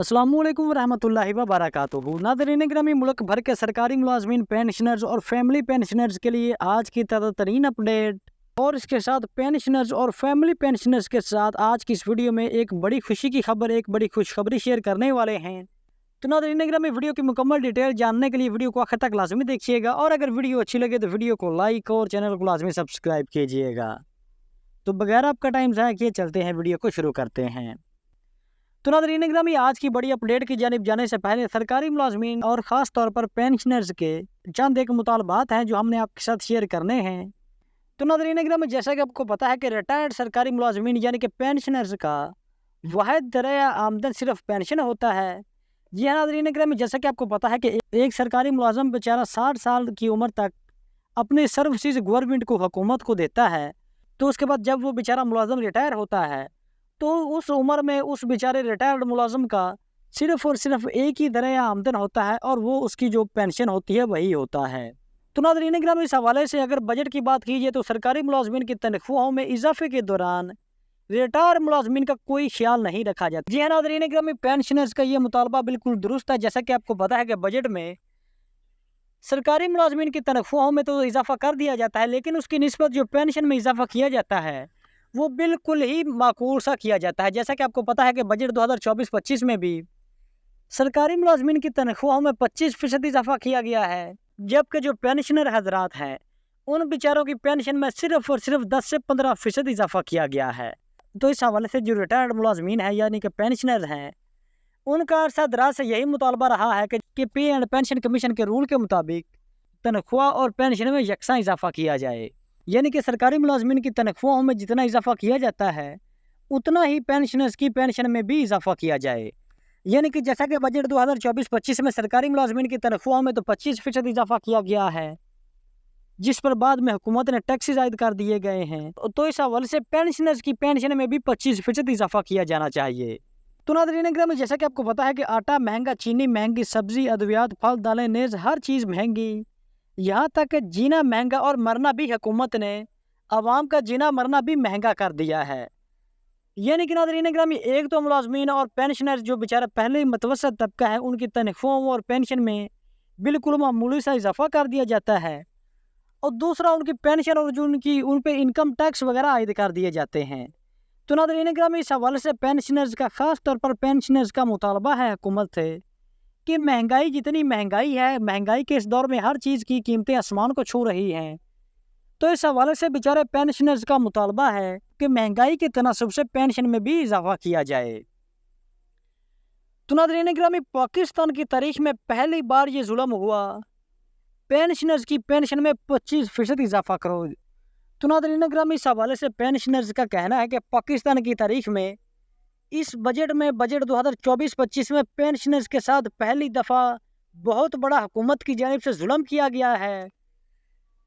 अस्सलामुअलैकुम वरहमतुल्लाहि वबरकातुहू। नाज़रीन गिरामी, मुल्क भर के सरकारी मुलाजमीन, पेंशनर्स और फैमिली पेंशनर्स के लिए आज की ताज़ा तरीन अपडेट और इसके साथ पेंशनर्स और फैमिली पेंशनर्स के साथ आज की इस वीडियो में एक बड़ी खुशी की खबर, एक बड़ी खुशखबरी शेयर करने वाले हैं। तो नाज़रीन गिरामी, वीडियो की मुकम्मल डिटेल जानने के लिए वीडियो को आखिर तक लाजमी देखिएगा और अगर वीडियो अच्छी लगे तो वीडियो को लाइक और चैनल को लाजमी सब्सक्राइब कीजिएगा। तो बगैर आपका टाइम ज़ाया किए चलते हैं, वीडियो को शुरू करते हैं। तो नाज़रीन गिरामी, आज की बड़ी अपडेट की जानिब जाने से पहले सरकारी मुलाजमीन और ख़ास तौर पर पेंशनर्स के चंद एक मुतालबात हैं जो हमने आपके साथ शेयर करने हैं। तो नाज़रीन गिरामी, जैसा कि आपको पता है कि रिटायर्ड सरकारी मुलाजमीन यानी कि पेंशनर्स का वाहिद ज़रिया आमदन सिर्फ पेंशन होता है। जी हाँ नाज़रीन गिरामी, जैसा कि आपको पता है कि एक सरकारी मुलाजम बेचारा 60 साल की उम्र तक अपनी सर्विसेज गवर्नमेंट को, हुकूमत को देता है। तो उसके बाद जब वो बेचारा मुलाजम रिटायर होता है तो उस उम्र में उस बेचारे रिटायर्ड मुलाजम का सिर्फ और सिर्फ एक ही ज़रिया आमदन होता है और वो उसकी जो पेंशन होती है वही होता है। तो नाज़रीन गिरामी, इस हवाले से अगर बजट की बात कीजिए तो सरकारी मुलाजमीन की तनख्वाहों में इजाफे के दौरान रिटायर मुलाजमीन का कोई ख्याल नहीं रखा जाता। जी हाँ नाज़रीन गिरामी, पेंशनर्स का ये मुतालबा बिल्कुल दुरुस्त है। जैसा कि आपको पता है कि बजट में सरकारी मुलाजमीन की तनख्वाहों में तो इजाफा कर दिया जाता है, लेकिन उसकी निस्बत जो पेंशन में इजाफा किया जाता है वो बिल्कुल ही माकूल सा किया जाता है। जैसा कि आपको पता है कि बजट 2024-25 में भी सरकारी मुलाजमीन की तनख्वाहों में 25% इजाफा किया गया है, जबकि जो पेंशनर हजरात हैं उन बेचारों की पेंशन में सिर्फ और सिर्फ 10 से 15% इजाफा किया गया है। तो इस हवाले से जो रिटायर्ड मुलाजमीन है यानी कि पेंशनर हैं, उनका अरसा दराज से यही मुतालबा रहा है कि पे एंड पेंशन कमीशन के रूल के मुताबिक तनख्वाह और पेंशन में यकसा इजाफा किया जाए। यानी कि सरकारी मुलाजमीन की तनख्वाहों में जितना इजाफा किया जाता है उतना ही पेंशनर्स की पेंशन में भी इजाफा किया जाए। यानी कि जैसा कि बजट 2024-25 में सरकारी मुलाजमीन की तनख्वाहों में तो 25% इजाफा किया गया है, जिस पर बाद में हुकूमत ने टैक्सेस आयद कर दिए गए हैं, तो इस हवाले से पेंशनर्स की पेंशन में भी 25% इजाफा किया जाना चाहिए। तो नाज़रीन गिरामी, जैसा कि आपको पता है कि आटा महंगा, चीनी महंगी, सब्जी, अद्वियात, फल, दालें, नेज़ हर चीज़ महंगी, यहाँ तक कि जीना महंगा और मरना भी हुकूमत ने आवाम का जीना मरना भी महंगा कर दिया है। यानी कि नाज़रीन गिरामी, एक तो मुलाजमीन और पेंशनर जो बेचारा पहले ही मतवसत तबका है उनकी तनख्वाहों और पेंशन में बिल्कुल मामूली सा इजाफा कर दिया जाता है, और दूसरा उनकी पेंशन और जो उन पर इनकम टैक्स वगैरह आयद कर दिए जाते हैं। तो नाज़रीन गिरामी, इस हवाले से पेंशनर्स का ख़ास तौर पर पेंशनर्स का मुतालबा है हुकूमत से कि महंगाई जितनी महंगाई है, महंगाई के इस दौर में हर चीज़ की कीमतें आसमान को छू रही हैं। तो इस हवाले से बेचारे पेंशनर्स का मुतालबा है कि महंगाई के तनासब से पेंशन में भी इजाफा किया जाए। तो नाज़रीन गिरामी, पाकिस्तान की तारीख में पहली बार ये जुल्म हुआ, पेंशनर्स की पेंशन में 25% इजाफा करो। तो नाज़रीन गिरामी, इस हवाले से पेंशनर्स का कहना है कि पाकिस्तान की तारीख में इस बजट 2024-25 में पेंशनर्स के साथ पहली दफ़ा बहुत बड़ा हुकूमत की जानिब से जुल्म किया गया है।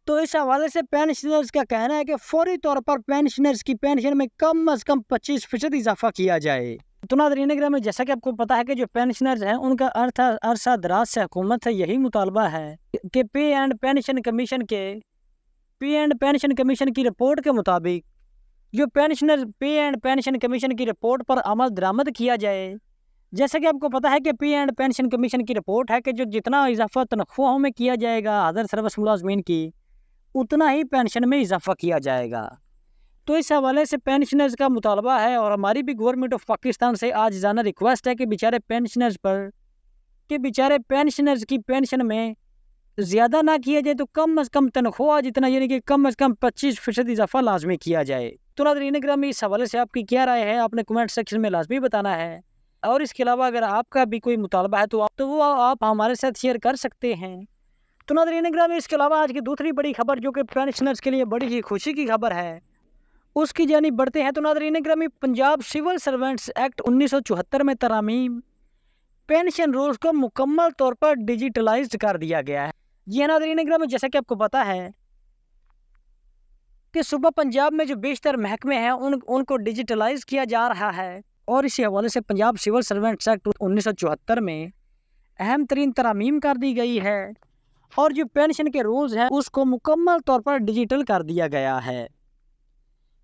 तो इस हवाले से पेंशनर्स का कहना है कि फौरी तौर पर पेंशनर्स की पेंशन में कम अज़ कम 25% इजाफा किया जाए। तो नाज़रीन गिरामी, जैसा कि आपको पता है कि जो पेंशनर्स हैं उनका अरसा दराज से हुकूमत से यही मुतालबा है कि पे एंड पेंशन कमीशन की रिपोर्ट के मुताबिक जो पेंशनर पे एंड पेंशन कमीशन की रिपोर्ट पर अमल दरामद किया जाए। जैसा कि आपको पता है कि पे एंड पेंशन कमीशन की रिपोर्ट है कि जो जितना इजाफा तनख्वाहों में किया जाएगा अदर सर्विस मुलाजमीन की, उतना ही पेंशन में इजाफा किया जाएगा। तो इस हवाले से पेंशनर्स का मुतालबा है और हमारी भी गवर्नमेंट ऑफ पाकिस्तान से आज जाना रिक्वेस्ट है कि बेचारे पेंशनर्स की पेंशन में ज़्यादा ना किया जाए तो कम अज़ कम तनख्वाह जितना यानी कि कम अज़ कम 25% इजाफा लाजमी किया जाए। तो नाज़रीन गिरामी, इस हवाले से आपकी क्या राय है आपने कमेंट सेक्शन में लाजमी बताना है, और इसके अलावा अगर आपका भी कोई मुतालबा है तो वो आप हमारे साथ शेयर कर सकते हैं। तो नाज़रीन गिरामी, इसके अलावा आज की दूसरी बड़ी खबर जो कि पेंशनर्स के लिए बड़ी ही खुशी की खबर है उसकी जानिब बढ़ते हैं। तो नाज़रीन गिरामी, पंजाब सिविल सर्वेंट्स एक्ट 1974 में तरमीम पेंशन रोल्स को मुकम्मल तौर पर डिजिटलाइज्ड कर दिया गया है। जी हाँ नाज़रीन गिरामी, जैसा कि आपको पता है कि सुबह पंजाब में जो बेशतर महकमे हैं उनको डिजिटलाइज किया जा रहा है, और इसी हवाले से पंजाब सिविल सर्वेंट्स एक्ट 1974 में अहम तरीन तरमीम कर दी गई है और जो पेंशन के रूल्स हैं उसको मुकम्मल तौर पर डिजिटल कर दिया गया है।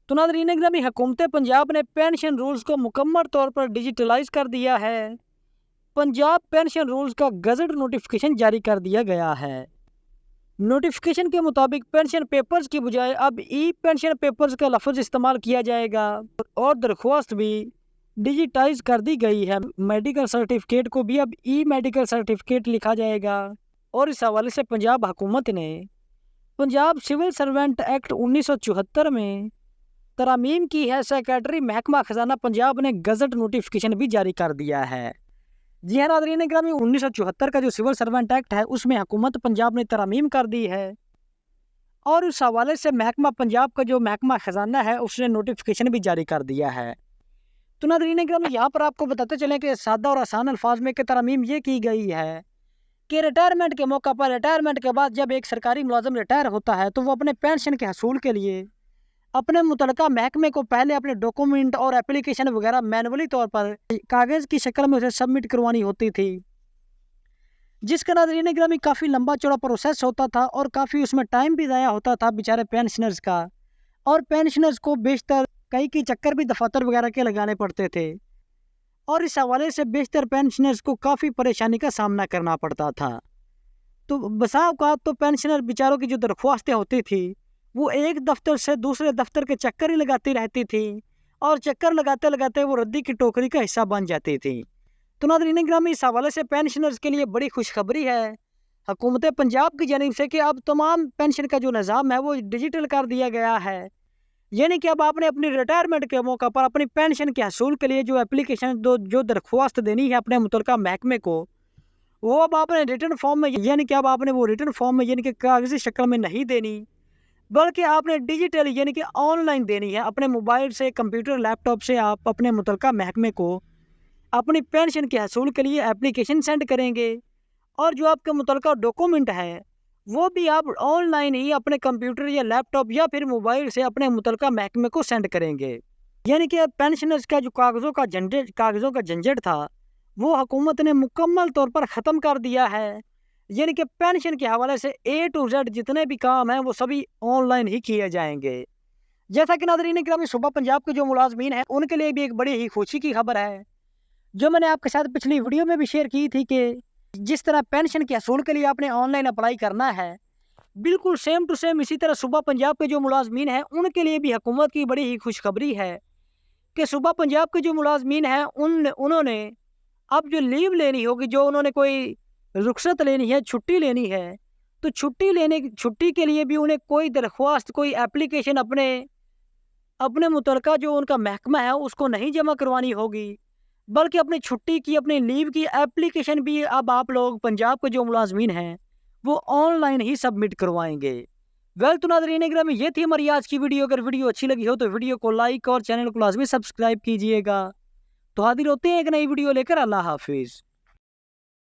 तो नाज़रीन गिरामी, हुकूमत पंजाब ने पेंशन रूल्स को मुकम्मल तौर पर डिजिटलाइज कर दिया है। पंजाब पेंशन रूल्स का गजट नोटिफिकेशन जारी कर दिया गया है। नोटिफिकेशन के मुताबिक पेंशन पेपर्स की बजाय अब ई पेंशन पेपर्स का लफ्ज़ इस्तेमाल किया जाएगा और दरख्वास्त भी डिजिटाइज कर दी गई है। मेडिकल सर्टिफिकेट को भी अब ई मेडिकल सर्टिफिकेट लिखा जाएगा। और इस हवाले से पंजाब हुकूमत ने पंजाब सिविल सर्वेंट एक्ट 1974 में तरमीम की है। सेक्रेटरी महकमा खजाना पंजाब ने गजट नोटिफिकेशन भी जारी कर दिया है। जी हाँ नाज़रीन ग्रामी, 1974 का जो सिविल सर्वेंट एक्ट है उसमें हुकूमत पंजाब ने तरमीम कर दी है और उस हवाले से महकमा पंजाब का जो महकमा खजाना है उसने नोटिफिकेशन भी जारी कर दिया है। तो नाज़रीन ग्रामी, यहाँ पर आपको बताते चलें कि सादा और आसान अल्फाज में कि तरमीम ये की गई है कि रिटायरमेंट के मौका पर, रिटायरमेंट के बाद जब एक सरकारी मुलाजिम रिटायर होता है तो वो अपने पेंशन के हसूल के लिए अपने मुतलका महकमे को पहले अपने डॉक्यूमेंट और एप्लीकेशन वगैरह मैनुअली तौर पर कागज़ की शक्ल में उसे सबमिट करवानी होती थी, जिसका नाज़रीन ग्रामी काफ़ी लंबा चौड़ा प्रोसेस होता था और काफ़ी उसमें टाइम भी ज़ाया होता था बेचारे पेंशनर्स का। और पेंशनर्स को बेशतर कई के चक्कर भी दफातर वगैरह के लगाने पड़ते थे और इस हवाले से बेशतर पेंशनर्स को काफ़ी परेशानी का सामना करना पड़ता था। तो बसा औक़ात तो पेंशनर बेचारों की जो दरख्वास्तें होती थी वो एक दफ्तर से दूसरे दफ्तर के चक्कर ही लगाती रहती थी और चक्कर लगाते लगाते वो रद्दी की टोकरी का हिस्सा बन जाती थी। तो नाज़रीन ग्रामी, इस हवाले से पेंशनर्स के लिए बड़ी खुशखबरी है हुकूमत पंजाब की जानिब से कि अब तमाम पेंशन का जो निज़ाम है वो डिजिटल कर दिया गया है। यानी कि अब आपने अपनी रिटायरमेंट के मौका पर अपनी पेंशन के हसूल के लिए जो एप्लीकेशन जो दरख्वास्त देनी है अपने मुतलका महकमे को, वो अब आपने रिटर्न फॉर्म में, यानी कि अब आपने वो रिटर्न फॉर्म में यानी कि कागज़ी शक्ल में नहीं देनी, बल्कि आपने डिजिटल यानी कि ऑनलाइन देनी है। अपने मोबाइल से, कंप्यूटर, लैपटॉप से आप अपने मुतलका महकमे को अपनी पेंशन के हसूल के लिए एप्लीकेशन सेंड करेंगे और जो आपका मुतलका डॉक्यूमेंट है वो भी आप ऑनलाइन ही अपने कंप्यूटर या लैपटॉप या फिर मोबाइल से अपने मुतलका महकमे को सेंड करेंगे। यानी कि पेंशनर्स का जो कागज़ों का झंझट था वो हुकूमत ने मुकम्मल तौर पर ख़त्म कर दिया है। यानी कि पेंशन के हवाले से A to Z जितने भी काम हैं वो सभी ऑनलाइन ही किए जाएंगे। जैसा कि नाज़रीन ग्रामी, सुबह पंजाब के जो मुलाजमीन हैं उनके लिए भी एक बड़ी ही खुशी की खबर है, जो मैंने आपके साथ पिछली वीडियो में भी शेयर की थी कि जिस तरह पेंशन के हसूल के लिए आपने ऑनलाइन अप्लाई करना है, बिल्कुल सेम टू सेम इसी तरह सुबह पंजाब के जो मुलाजमीन हैं उनके लिए भी हुकूमत की बड़ी ही खुशखबरी है कि सुबह पंजाब के जो मुलाजमीन हैं उन्होंने अब जो लीव लेनी होगी, जो उन्होंने कोई रुखसत लेनी है, छुट्टी लेनी है, तो छुट्टी के लिए भी उन्हें कोई दरख्वास्त, कोई एप्लीकेशन अपने मुतलका जो उनका महकमा है उसको नहीं जमा करवानी होगी, बल्कि अपनी छुट्टी की, अपनी लीव की एप्लीकेशन भी अब आप लोग पंजाब के जो मुलाजमीन हैं वो ऑनलाइन ही सबमिट करवाएंगे। तो नाज़रीन ग्रामी, ये थी हमारी आज की वीडियो। अगर वीडियो अच्छी लगी हो तो वीडियो को लाइक और चैनल को लाजमी सब्सक्राइब कीजिएगा। तो हाजिर होते हैं एक नई वीडियो लेकर। अल्लाह हाफिज़।